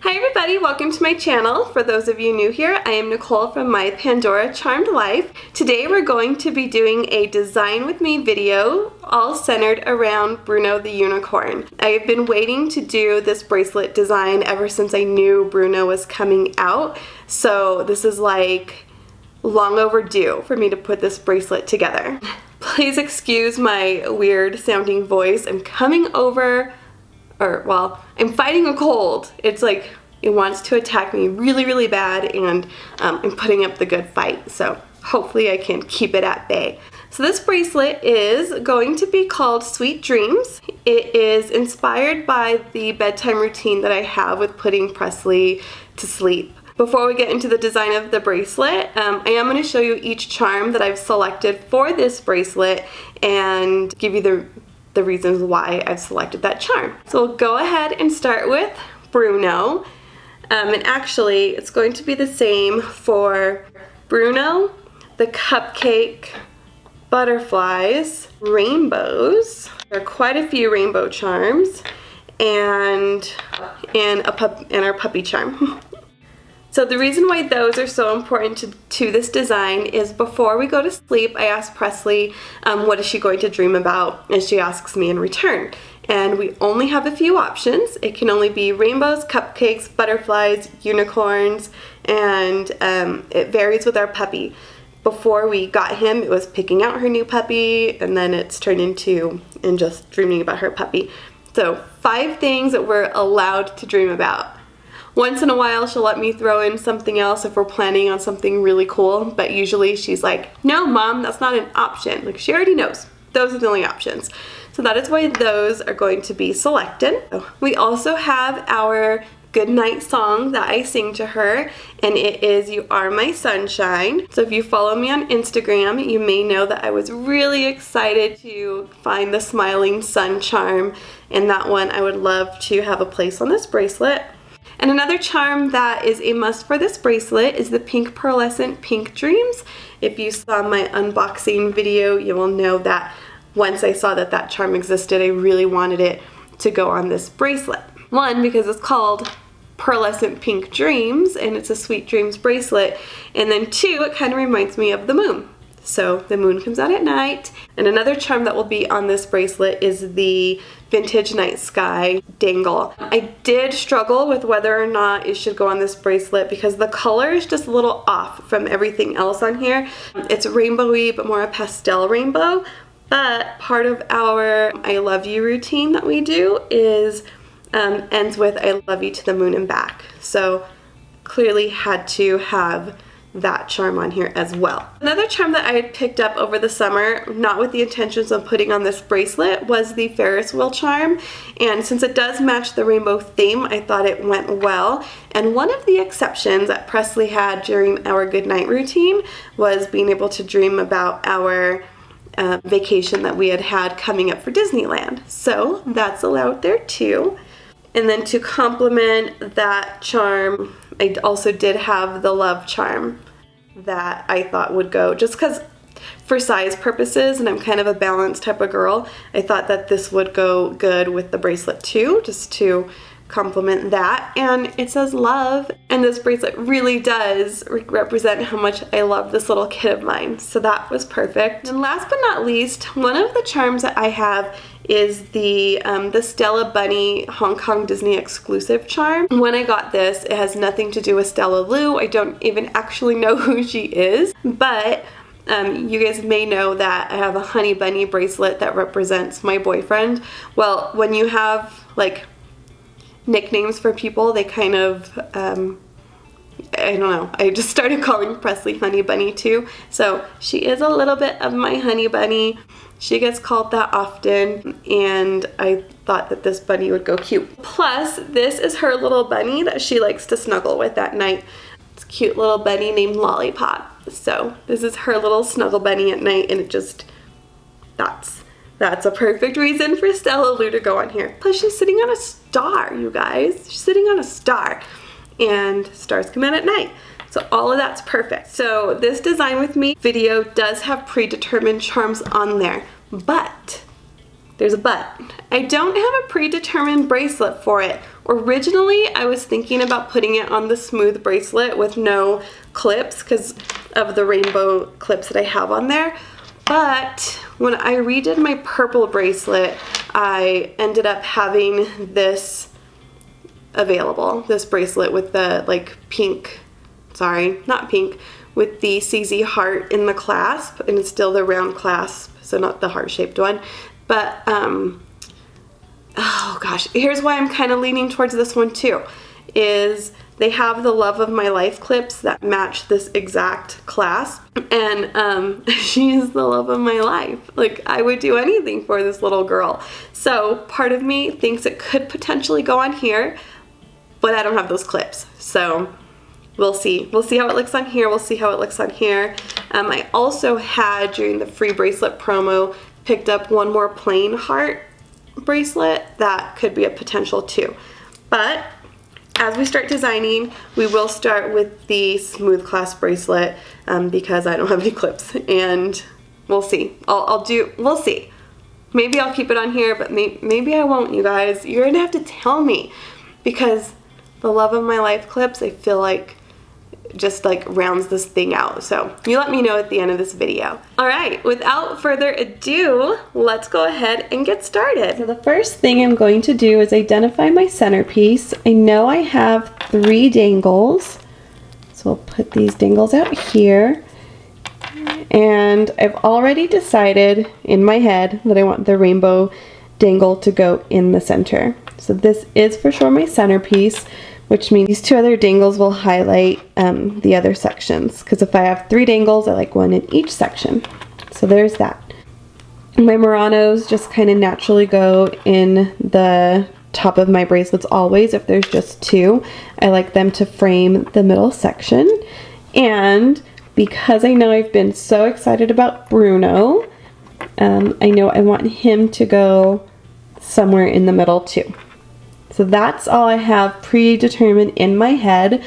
Hi everybody, welcome to my channel. For those of you new here, I am Nicole from my Pandora Charmed Life. Today we're going to be doing a design with me video all centered around Bruno the unicorn. I have been waiting to do this bracelet design ever since I knew Bruno was coming out, so this is like long overdue for me to put this bracelet together. Please excuse my weird sounding voice. I'm coming over, I'm fighting a cold. It's like it wants to attack me really bad, and I'm putting up the good fight, so hopefully I can keep it at bay. So this bracelet is going to be called Sweet Dreams. It is inspired by the bedtime routine that I have with putting Presley to sleep. Before we get into the design of the bracelet, I am going to show you each charm that I've selected for this bracelet and give you the reasons why I've selected that charm. So we'll go ahead and start with Bruno. And actually, it's going to be the same for Bruno, the cupcake, butterflies, rainbows. There are quite a few rainbow charms, and our puppy charm. So the reason why those are so important to this design is before we go to sleep, I ask Presley what is she going to dream about, and she asks me in return. And we only have a few options. It can only be rainbows, cupcakes, butterflies, unicorns, and it varies with our puppy. Before we got him, it was picking out her new puppy, and then it's turned into just dreaming about her puppy. So 5 things that we're allowed to dream about. Once in a while, she'll let me throw in something else if we're planning on something really cool, but usually she's like, no, Mom, that's not an option. Like, she already knows. Those are the only options. So that is why those are going to be selected. We also have our goodnight song that I sing to her, and it is You Are My Sunshine. So if you follow me on Instagram, you may know that I was really excited to find the smiling sun charm, and that one I would love to have a place on this bracelet. And another charm that is a must for this bracelet is the pink pearlescent Pink Dreams. If you saw my unboxing video, you will know that once I saw that that charm existed, I really wanted it to go on this bracelet. One, because it's called Pearlescent Pink Dreams, and it's a Sweet Dreams bracelet. And then 2, it kind of reminds me of the moon. So the moon comes out at night. And another charm that will be on this bracelet is the Vintage Night Sky dangle. I did struggle with whether or not it should go on this bracelet because the color is just a little off from everything else on here. It's rainbowy, but more a pastel rainbow. But part of our I love you routine that we do is ends with I love you to the moon and back. So clearly had to have that charm on here as well. Another charm that I had picked up over the summer, not with the intentions of putting on this bracelet, was the Ferris wheel charm. And since it does match the rainbow theme, I thought it went well. And one of the exceptions that Presley had during our goodnight routine was being able to dream about our vacation that we had coming up for Disneyland. So that's allowed there too. And then to complement that charm, I also did have the love charm that I thought would go, just because for size purposes, and I'm kind of a balanced type of girl, I thought that this would go good with the bracelet too, just to complement that. And it says love, and this bracelet really does represent how much I love this little kid of mine, so that was perfect. And last but not least, one of the charms that I have is the Stella Bunny Hong Kong Disney exclusive charm. When I got this, it has nothing to do with Stella Lou. I don't even actually know who she is, but you guys may know that I have a honey bunny bracelet that represents my boyfriend. Well, when you have like nicknames for people, they kind of, I don't know, I just started calling Presley Honey Bunny too. So she is a little bit of my honey bunny. She gets called that often, and I thought that this bunny would go cute. Plus, this is her little bunny that she likes to snuggle with at night. It's a cute little bunny named Lollipop. So this is her little snuggle bunny at night, and it just, that's a perfect reason for Stella Lou to go on here. Plus, she's sitting on a star, you guys. She's sitting on a star, and stars come out at night. So all of that's perfect. So this design with me video does have predetermined charms on there, but there's a but. I don't have a predetermined bracelet for it Originally, I was thinking about putting it on the smooth bracelet with no clips because of the rainbow clips that I have on there. But when I redid my purple bracelet, I ended up having this available, this bracelet with the like pink, sorry, not pink, with the CZ heart in the clasp, and it's still the round clasp, so not the heart-shaped one. But, oh gosh, here's why I'm kind of leaning towards this one too, is they have the Love of My Life clips that match this exact clasp, and she's the love of my life. Like, I would do anything for this little girl. So part of me thinks it could potentially go on here, but I don't have those clips, so we'll see. We'll see how it looks on here. We'll see how it looks on here. I also had, during the free bracelet promo, picked up one more plain heart bracelet that could be a potential too. But as we start designing, we will start with the smooth clasp bracelet because I don't have any clips, and we'll see. We'll see. Maybe I'll keep it on here, but maybe I won't, you guys. You're gonna have to tell me, because the Love of My Life clips, I feel like just like rounds this thing out. So you let me know at the end of this video. All right, without further ado, let's go ahead and get started. So the first thing I'm going to do is identify my centerpiece. I know I have 3 dangles, so we'll put these dangles out here. And I've already decided in my head that I want the rainbow dangle to go in the center. So this is for sure my centerpiece, which means these 2 other dangles will highlight the other sections, because if I have 3 dangles, I like 1 in each section. So there's that. My Muranos just kind of naturally go in the top of my bracelets always. If there's just 2, I like them to frame the middle section. And because I know I've been so excited about Bruno, I know I want him to go somewhere in the middle too. So that's all I have predetermined in my head.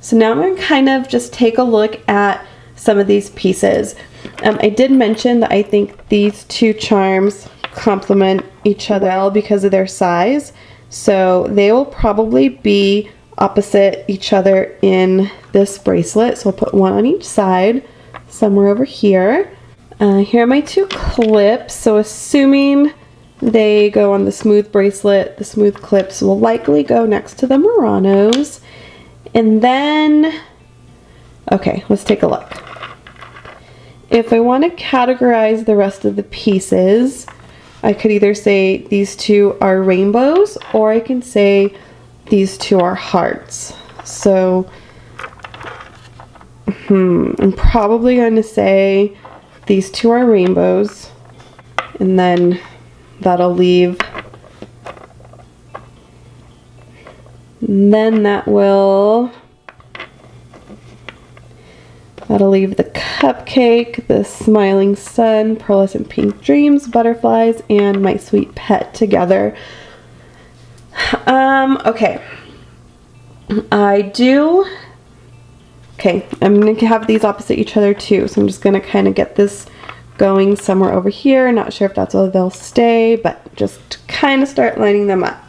So now I'm going to kind of just take a look at some of these pieces. I did mention that I think these 2 charms complement each other well because of their size. So they will probably be opposite each other in this bracelet. So I'll put 1 on each side, somewhere over here. Here are my 2 clips. So assuming they go on the smooth bracelet, the smooth clips will likely go next to the Muranos. And then, okay, let's take a look. If I want to categorize the rest of the pieces, I could either say these 2 are rainbows, or I can say these 2 are hearts. So, I'm probably going to say these 2 are rainbows, and then that'll leave, and then that'll leave the cupcake, the smiling sun, pearlescent pink dreams, butterflies, and my sweet pet together. Okay. I'm going to have these opposite each other too, so I'm just going to kind of get this going somewhere over here. Not sure if that's where they'll stay, but just kind of start lining them up.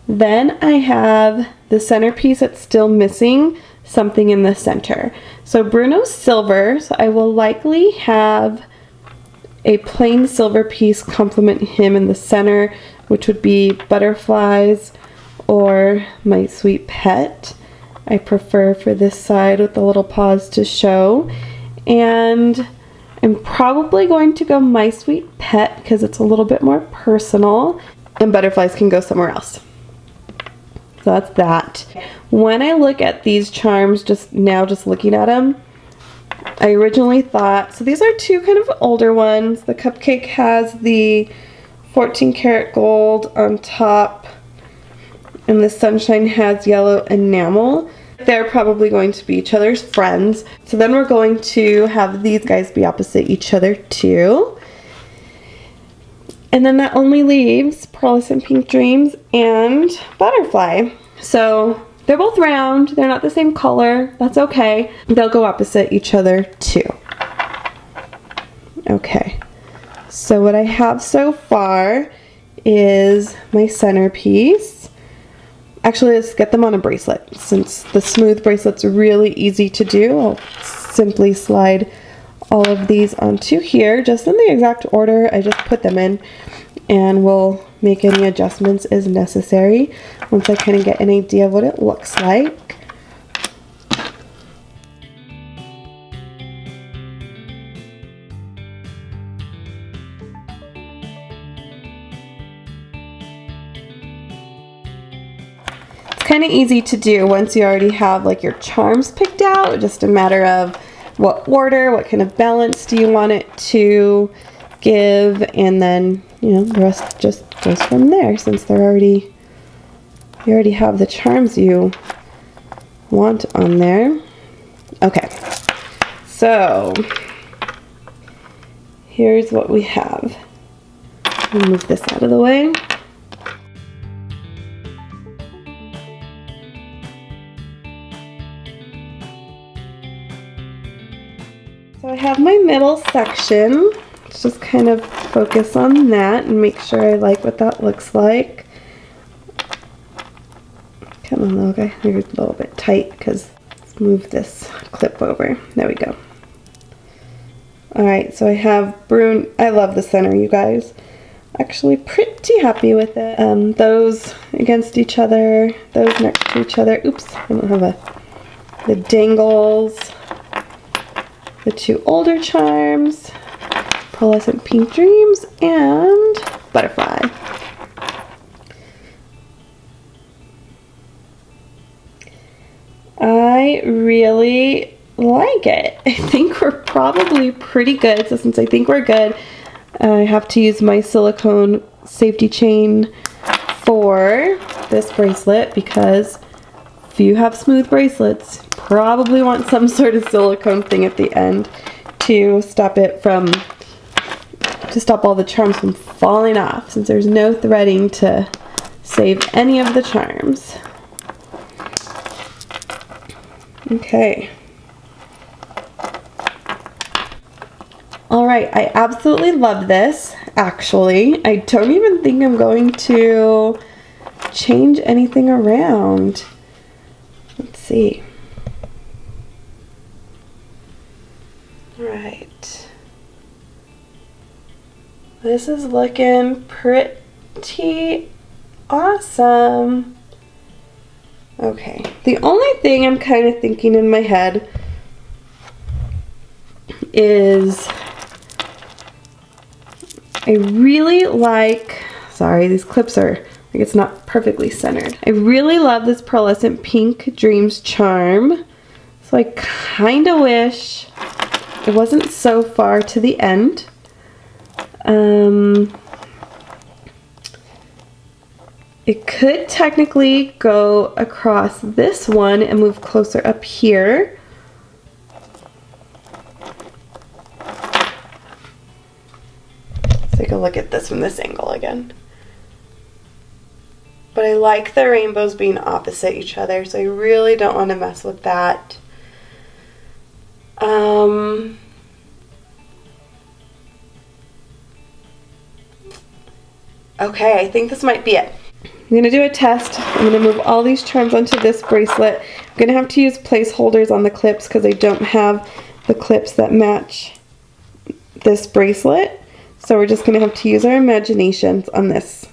Then I have the centerpiece that's still missing something in the center. So Bruno's silver, so I will likely have a plain silver piece complement him in the center, which would be butterflies or my sweet pet. I prefer for this side with the little paws to show. And I'm probably going to go my sweet pet because it's a little bit more personal, and butterflies can go somewhere else. So that's that. When I look at these charms, just looking at them, I originally thought, so these are 2 kind of older ones. The cupcake has the 14 karat gold on top, and the sunshine has yellow enamel. They're probably going to be each other's friends. So then we're going to have these guys be opposite each other too. And then that only leaves pearlescent pink dreams and butterfly. So they're both round. They're not the same color. That's okay. They'll go opposite each other too. Okay. So what I have so far is my centerpiece. actually, let's get them on a bracelet. Since the smooth bracelet's really easy to do, I'll simply slide all of these onto here, just in the exact order I just put them in, and we'll make any adjustments as necessary once I kind of get an idea of what it looks like. Kind of easy to do once you already have like your charms picked out. Just a matter of what order, what kind of balance do you want it to give, and then, you know, the rest just goes from there, since you already have the charms you want on there. Okay, so here's what we have. I'll move this out of the way. So I have my middle section. Let's just kind of focus on that and make sure I like what that looks like. Come on, little guy. You're a little bit tight because let's move this clip over. There we go. Alright, so I have Bruno. I love the center, you guys. Actually pretty happy with it. Those against each other, those next to each other. Oops, I don't have the dangles. The two older charms, Pearlescent Pink Dreams, and Butterfly. I really like it. I think we're probably pretty good. So since I think we're good, I have to use my silicone safety chain for this bracelet, because if you have smooth bracelets, probably want some sort of silicone thing at the end to stop all the charms from falling off, since there's no threading to save any of the charms. Okay. Alright, I absolutely love this, actually. I don't even think I'm going to change anything around. Let's see. Alright. This is looking pretty awesome. Okay. The only thing I'm kind of thinking in my head is I really like, sorry, these clips are, like, it's not perfectly centered. I really love this Pearlescent Pink Dreams charm. So I kind of wish it wasn't so far to the end. It could technically go across this one and move closer up here. Let's take a look at this from this angle again. But I like the rainbows being opposite each other, so I really don't want to mess with that. Okay, I think this might be it. I'm going to do a test. I'm going to move all these charms onto this bracelet. I'm going to have to use placeholders on the clips because I don't have the clips that match this bracelet. So we're just going to have to use our imaginations on this.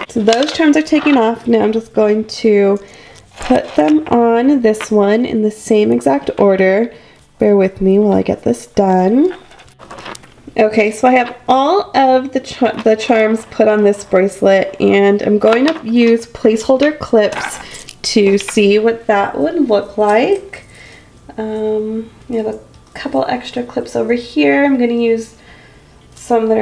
So those charms are taken off. Now I'm just going to put them on this one in the same exact order. Bear with me while I get this done. Okay, so I have all of the charms put on this bracelet, and I'm going to use placeholder clips to see what that would look like. I have a couple extra clips over here. I'm going to use some that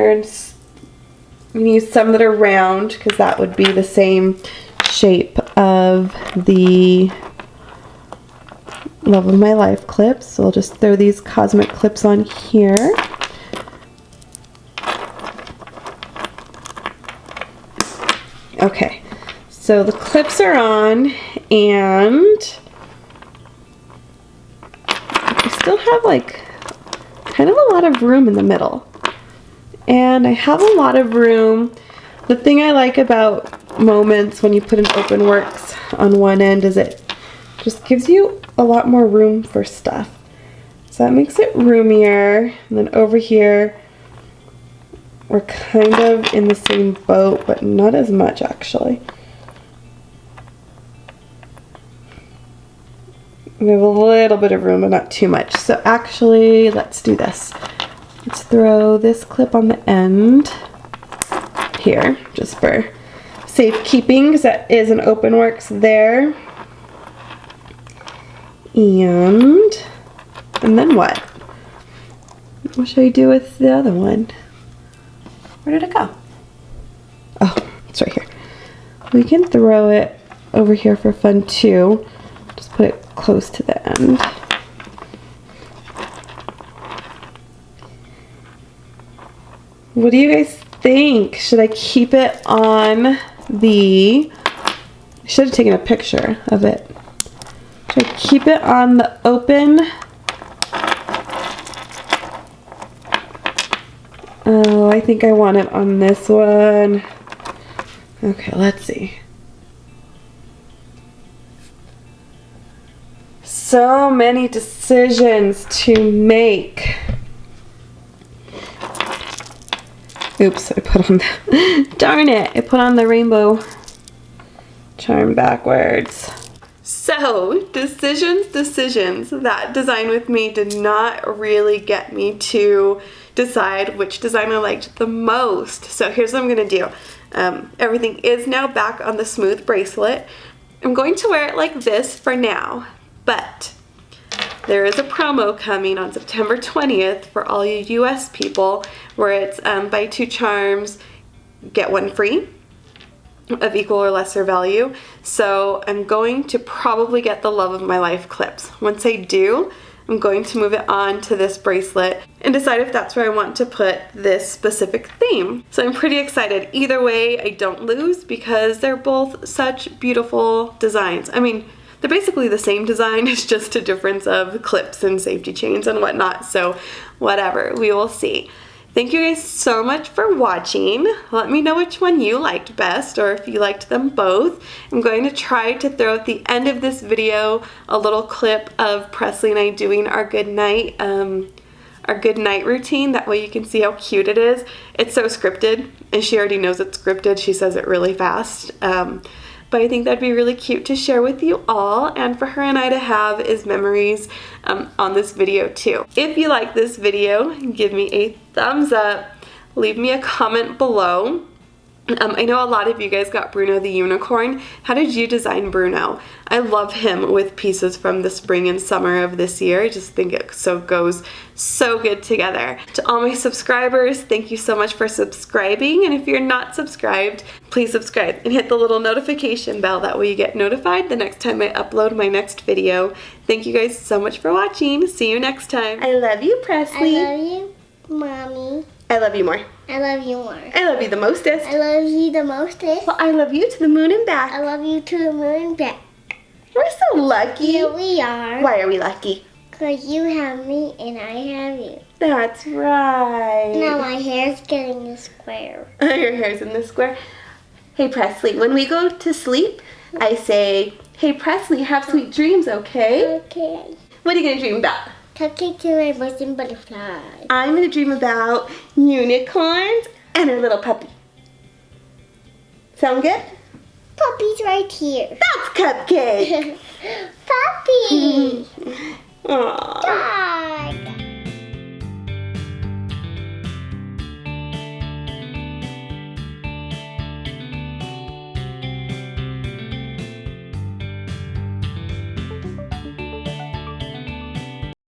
are round because that would be the same shape of the Love of My Life clips. So I'll just throw these cosmic clips on here. Okay, so the clips are on, and I still have like kind of a lot of room in the middle. And I have a lot of room. The thing I like about Moments when you put an Open Works on one end is it just gives you a lot more room for stuff. So that makes it roomier. And then over here, we're kind of in the same boat, but not as much actually. We have a little bit of room, but not too much. So actually, let's do this. Let's throw this clip on the end here, just for safekeeping, because that is an Open Works there. And then what? What should I do with the other one? Where did it go? Oh, it's right here. We can throw it over here for fun too. Just put it close to the end. What do you guys think? Should I keep it on the... I should have taken a picture of it. Should I keep it on the open? Oh, I think I want it on this one. Okay, let's see. So many decisions to make. Oops, I put on the... Darn it, I put on the rainbow charm backwards. So, decisions. That design with me did not really get me to decide which design I liked the most. So here's what I'm going to do. Everything is now back on the smooth bracelet. I'm going to wear it like this for now, but there is a promo coming on September 20th for all you US people where it's buy 2 charms, get 1 free of equal or lesser value. So I'm going to probably get the Love of My Life clips. Once I do, I'm going to move it on to this bracelet and decide if that's where I want to put this specific theme. So I'm pretty excited. Either way, I don't lose because they're both such beautiful designs. I mean, they're basically the same design, it's just a difference of clips and safety chains and whatnot, so whatever, we will see. Thank you guys so much for watching. Let me know which one you liked best or if you liked them both. I'm going to try to throw at the end of this video a little clip of Presley and I doing our good night routine. That way you can see how cute it is. It's so scripted and she already knows it's scripted. She says it really fast. But I think that'd be really cute to share with you all and for her and I to have as memories on this video too. If you like this video, give me a thumbs up, leave me a comment below. I know a lot of you guys got Bruno the unicorn. How did you design Bruno? I love him with pieces from the spring and summer of this year. I just think it goes so good together. To all my subscribers, thank you so much for subscribing. And if you're not subscribed, please subscribe and hit the little notification bell. That way you get notified the next time I upload my next video. Thank you guys so much for watching. See you next time. I love you, Presley. I love you, Mommy. I love you more. I love you more. I love you the mostest. I love you the mostest. Well, I love you to the moon and back. I love you to the moon and back. We're so lucky. Here we are. Why are we lucky? Because you have me and I have you. That's right. Now my hair's getting the square. Your hair's in the square. Hey, Presley, when we go to sleep, I say, hey, Presley, have sweet dreams, okay? Okay. What are you going to dream about? Talking to my birds and butterflies. I'm going to dream about unicorns and a little puppy. Sound good? Puppy's right here. That's Cupcake. Puppy. Aww.